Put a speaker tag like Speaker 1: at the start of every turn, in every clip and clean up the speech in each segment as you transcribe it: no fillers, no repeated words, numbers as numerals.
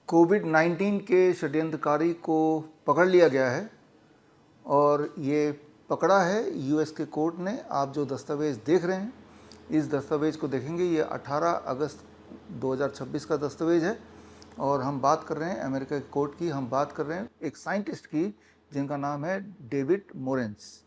Speaker 1: कोविड-19 के षड्यंत्रकारी को पकड़ लिया गया है और ये पकड़ा है यूएस के कोर्ट ने। आप जो दस्तावेज़ देख रहे हैं, इस दस्तावेज़ को देखेंगे, ये 18 अगस्त 2026 का दस्तावेज़ है और हम बात कर रहे हैं अमेरिका के कोर्ट की। हम बात कर रहे हैं एक साइंटिस्ट की जिनका नाम है डेविड मोरेंस।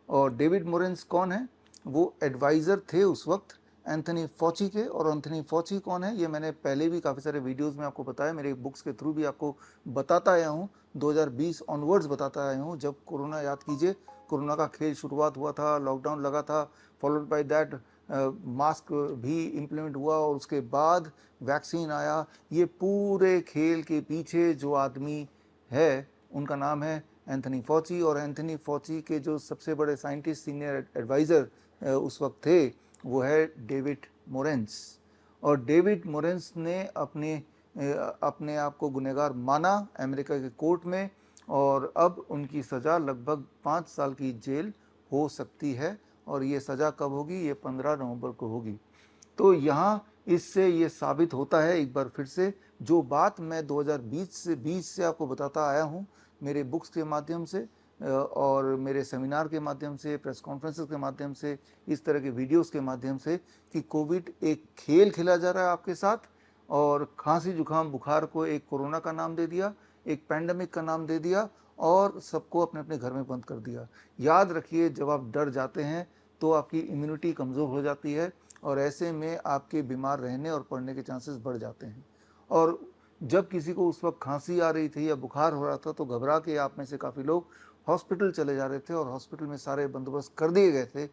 Speaker 1: और डेविड मोरेंस कौन है? वो एडवाइज़र थे उस वक्त एंथनी फॉची के। और एंथनी फॉची कौन है, ये मैंने पहले भी काफ़ी सारे वीडियोस में आपको बताया, मेरे बुक्स के थ्रू भी आपको बताता आया हूँ। 2020 ऑनवर्ड्स बताता आया हूँ, जब कोरोना, याद कीजिए, कोरोना का खेल शुरुआत हुआ था, लॉकडाउन लगा था, फॉलोड बाय दैट मास्क भी इम्प्लीमेंट हुआ और उसके बाद वैक्सीन आया। ये पूरे खेल के पीछे जो आदमी है उनका नाम है एंथनी फॉची। और एंथनी फॉची के जो सबसे बड़े साइंटिस्ट, सीनियर एडवाइज़र उस वक्त थे, वो है डेविड मोरेंस। और डेविड मोरेंस ने अपने आप को गुनहगार माना अमेरिका के कोर्ट में और अब उनकी सज़ा लगभग 5 साल की जेल हो सकती है। और ये सज़ा कब होगी? ये 15 नवंबर को होगी। तो यहाँ इससे ये साबित होता है एक बार फिर से, जो बात मैं 2020 से आपको बताता आया हूँ, मेरे बुक्स के माध्यम से और मेरे सेमिनार के माध्यम से, प्रेस कॉन्फ्रेंसेस के माध्यम से, इस तरह के वीडियोस के माध्यम से, कि कोविड एक खेल खेला जा रहा है आपके साथ। और खांसी जुकाम बुखार को एक कोरोना का नाम दे दिया, एक पैंडमिक का नाम दे दिया और सबको अपने अपने घर में बंद कर दिया। याद रखिए, जब आप डर जाते हैं तो आपकी इम्यूनिटी कमज़ोर हो जाती है और ऐसे में आपके बीमार रहने और पड़ने के चांसेस बढ़ जाते हैं। और जब किसी को उस वक्त खांसी आ रही थी या बुखार हो रहा था तो घबरा के आप में से काफ़ी लोग हॉस्पिटल चले जा रहे थे और हॉस्पिटल में सारे बंदोबस्त कर दिए गए थे।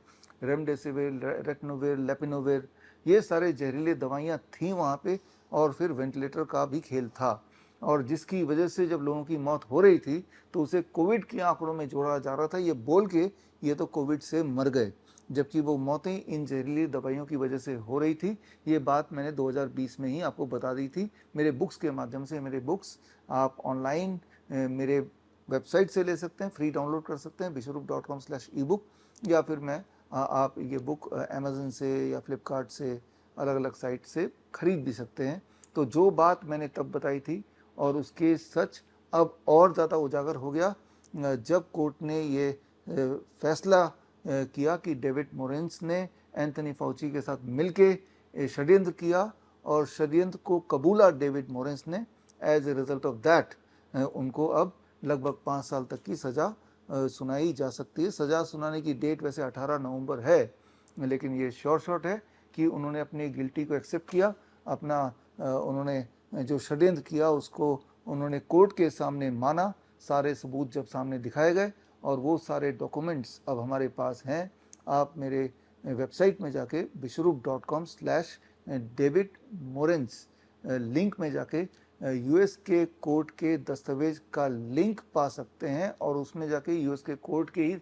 Speaker 1: रेमडेसिविर, रेटनोविर, लेपिनोविर, ये सारे जहरीले दवाइयाँ थीं वहाँ पे। और फिर वेंटिलेटर का भी खेल था और जिसकी वजह से जब लोगों की मौत हो रही थी तो उसे कोविड के आंकड़ों में जोड़ा जा रहा था, ये बोल के ये तो कोविड से मर गए, जबकि वो मौतें इन जहरीली दवाइयों की वजह से हो रही थी। ये बात मैंने 2020 में ही आपको बता दी थी मेरे बुक्स के माध्यम से। मेरे बुक्स आप ऑनलाइन मेरे वेबसाइट से ले सकते हैं, फ्री डाउनलोड कर सकते हैं vishwarup.com/ebook, या फिर आप ये बुक अमेज़न से या फ्लिपकार्ट से, अलग अलग साइट से खरीद भी सकते हैं। तो जो बात मैंने तब बताई थी और उसके सच अब और ज़्यादा उजागर हो गया जब कोर्ट ने ये फैसला किया कि डेविड मोरेंस ने एंथनी फॉची के साथ मिलके षड्यंत्र किया और षड्यंत्र को कबूला डेविड मोरेंस ने। As a result of that उनको अब लगभग 5 साल तक की सज़ा सुनाई जा सकती है। सज़ा सुनाने की डेट वैसे 18 नवंबर है, लेकिन ये श्योर शॉट है कि उन्होंने अपनी गिल्टी को एक्सेप्ट किया। उन्होंने जो षड्यंत्र किया उसको उन्होंने कोर्ट के सामने माना। सारे सबूत जब सामने दिखाए गए और वो सारे डॉक्यूमेंट्स अब हमारे पास हैं। आप मेरे वेबसाइट में जाके vishwarup.com/डेविड मोरेंस लिंक में जाके यूएस के कोर्ट के दस्तावेज का लिंक पा सकते हैं और उसमें जाके यूएस के कोर्ट के ही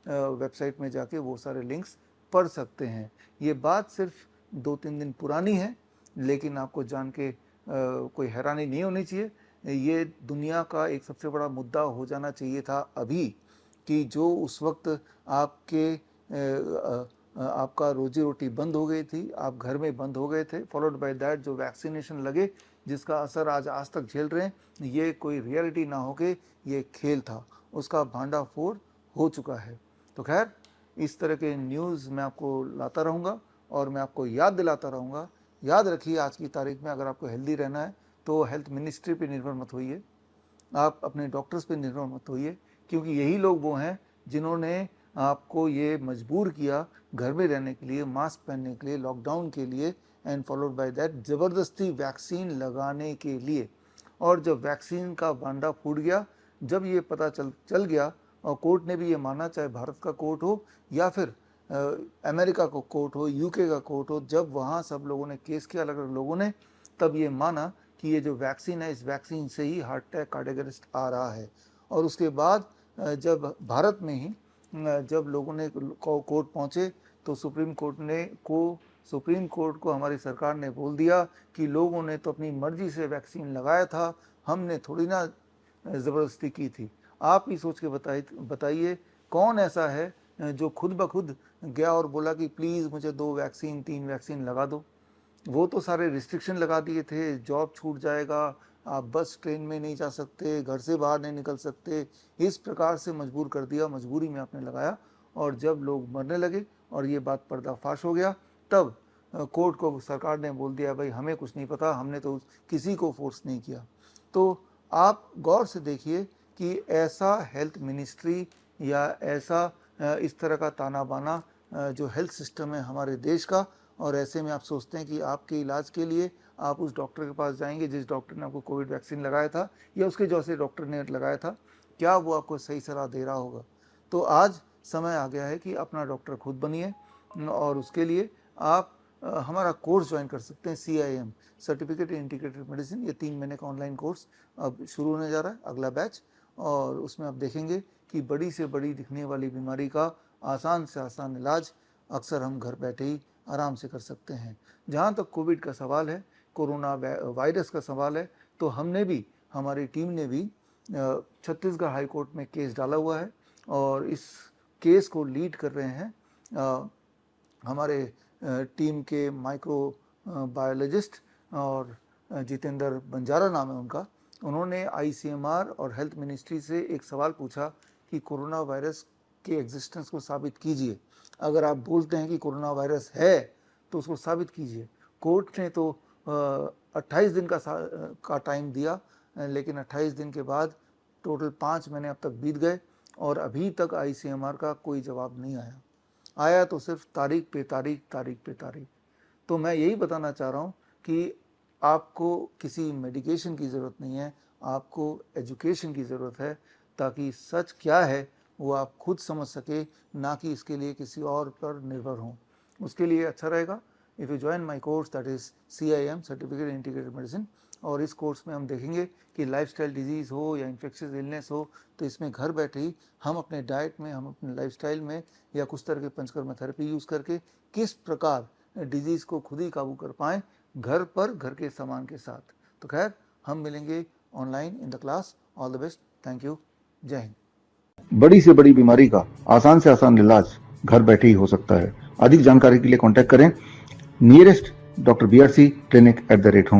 Speaker 1: वेबसाइट में जाके वो सारे लिंक्स पढ़ सकते हैं। ये बात सिर्फ 2-3 दिन पुरानी है, लेकिन आपको जान के कोई हैरानी नहीं होनी चाहिए। ये दुनिया का एक सबसे बड़ा मुद्दा हो जाना चाहिए था अभी, कि जो उस वक्त आपका रोजी रोटी बंद हो गई थी, आप घर में बंद हो गए थे, फॉलोड बाय दैट जो वैक्सीनेशन लगे जिसका असर आज तक झेल रहे हैं, ये कोई रियलिटी ना हो के ये खेल था, उसका भांडाफोड़ हो चुका है। तो खैर, इस तरह के न्यूज़ मैं आपको लाता रहूँगा और मैं आपको याद दिलाता रहूँगा। याद रखिए, आज की तारीख में अगर आपको हेल्दी रहना है तो हेल्थ मिनिस्ट्री पे निर्भर मत होइए, आप अपने डॉक्टर्स पे निर्भर मत होइए, क्योंकि यही लोग वो हैं जिन्होंने आपको ये मजबूर किया घर में रहने के लिए, मास्क पहनने के लिए, लॉकडाउन के लिए, एंड फॉलोड बाय दैट ज़बरदस्ती वैक्सीन लगाने के लिए। और जब वैक्सीन का भांडा फूट गया, जब ये पता चल गया और कोर्ट ने भी ये माना, चाहे भारत का कोर्ट हो या फिर अमेरिका का कोर्ट हो, यूके का कोर्ट हो, जब वहाँ सब लोगों ने केस किया, अलग अलग लोगों ने, तब ये माना कि ये जो वैक्सीन है, इस वैक्सीन से ही हार्ट अटैक, कार्डियक अरेस्ट आ रहा है। और उसके बाद जब भारत में ही जब लोगों ने कोर्ट पहुँचे तो सुप्रीम कोर्ट को हमारी सरकार ने बोल दिया कि लोगों ने तो अपनी मर्जी से वैक्सीन लगाया था, हमने थोड़ी ना ज़बरदस्ती की थी। आप ही सोच के बताइए कौन ऐसा है जो खुद ब खुद गया और बोला कि प्लीज़ मुझे 2 वैक्सीन 3 वैक्सीन लगा दो। वो तो सारे रिस्ट्रिक्शन लगा दिए थे, जॉब छूट जाएगा, आप बस ट्रेन में नहीं जा सकते, घर से बाहर नहीं निकल सकते, इस प्रकार से मजबूर कर दिया, मजबूरी में आपने लगाया। और जब लोग मरने लगे और ये बात पर्दाफाश हो गया, तब कोर्ट को सरकार ने बोल दिया भाई हमें कुछ नहीं पता, हमने तो किसी को फोर्स नहीं किया। तो आप गौर से देखिए कि ऐसा हेल्थ मिनिस्ट्री या ऐसा इस तरह का ताना बाना जो हेल्थ सिस्टम है हमारे देश का, और ऐसे में आप सोचते हैं कि आपके इलाज के लिए आप उस डॉक्टर के पास जाएंगे जिस डॉक्टर ने आपको कोविड वैक्सीन लगाया था या उसके जैसे डॉक्टर ने लगाया था, क्या वो आपको सही सलाह दे रहा होगा? तो आज समय आ गया है कि अपना डॉक्टर खुद बनिए, और उसके लिए आप हमारा कोर्स ज्वाइन कर सकते हैं, CIM certificate in integrated medicine. ये 3 महीने का ऑनलाइन कोर्स अब शुरू होने जा रहा है, अगला बैच। और उसमें आप देखेंगे कि बड़ी से बड़ी दिखने वाली बीमारी का आसान से आसान इलाज अक्सर हम घर बैठे ही आराम से कर सकते हैं। जहाँ तक कोविड का सवाल है, कोरोना वायरस का सवाल है, तो हमने भी, हमारी टीम ने भी छत्तीसगढ़ हाई कोर्ट में केस डाला हुआ है, और इस केस को लीड कर रहे हैं हमारे टीम के माइक्रो बायोलॉजिस्ट और जितेंद्र बंजारा नाम है उनका। उन्होंने ICMR और हेल्थ मिनिस्ट्री से एक सवाल पूछा कि कोरोना वायरस के एग्जिस्टेंस को साबित कीजिए। अगर आप बोलते हैं कि कोरोना वायरस है तो उसको साबित कीजिए। कोर्ट ने तो 28 दिन का टाइम दिया, लेकिन 28 दिन के बाद टोटल 5 महीने अब तक बीत गए और अभी तक ICMR का कोई जवाब नहीं आया तो सिर्फ तारीख पे तारीख। तो मैं यही बताना चाह रहा हूँ कि आपको किसी मेडिकेशन की ज़रूरत नहीं है, आपको एजुकेशन की ज़रूरत है, ताकि सच क्या है वो आप खुद समझ सके, ना कि इसके लिए किसी और पर निर्भर हों। उसके लिए अच्छा रहेगा if you join my course, that is CIM certificate integrated medicine. और इस कोर्स में हम देखेंगे कि लाइफस्टाइल डिजीज़ हो या इन्फेक्शियस इलनेस हो, तो इसमें घर बैठे ही हम अपने डाइट में, हम अपने लाइफस्टाइल में या कुछ तरह के पंचकर्मा थेरेपी यूज़ करके किस प्रकार डिजीज़ को खुद ही काबू कर पाएँ, घर पर, घर के सामान के साथ। तो खैर, हम मिलेंगे online in the class. All the best, thank you, जय हिंद। बड़ी से बड़ी बीमारी का आसान से आसान इलाज घर बैठे ही हो सकता है। अधिक जानकारी के लिए कांटेक्ट करें nearest Dr. BRC clinic @ home।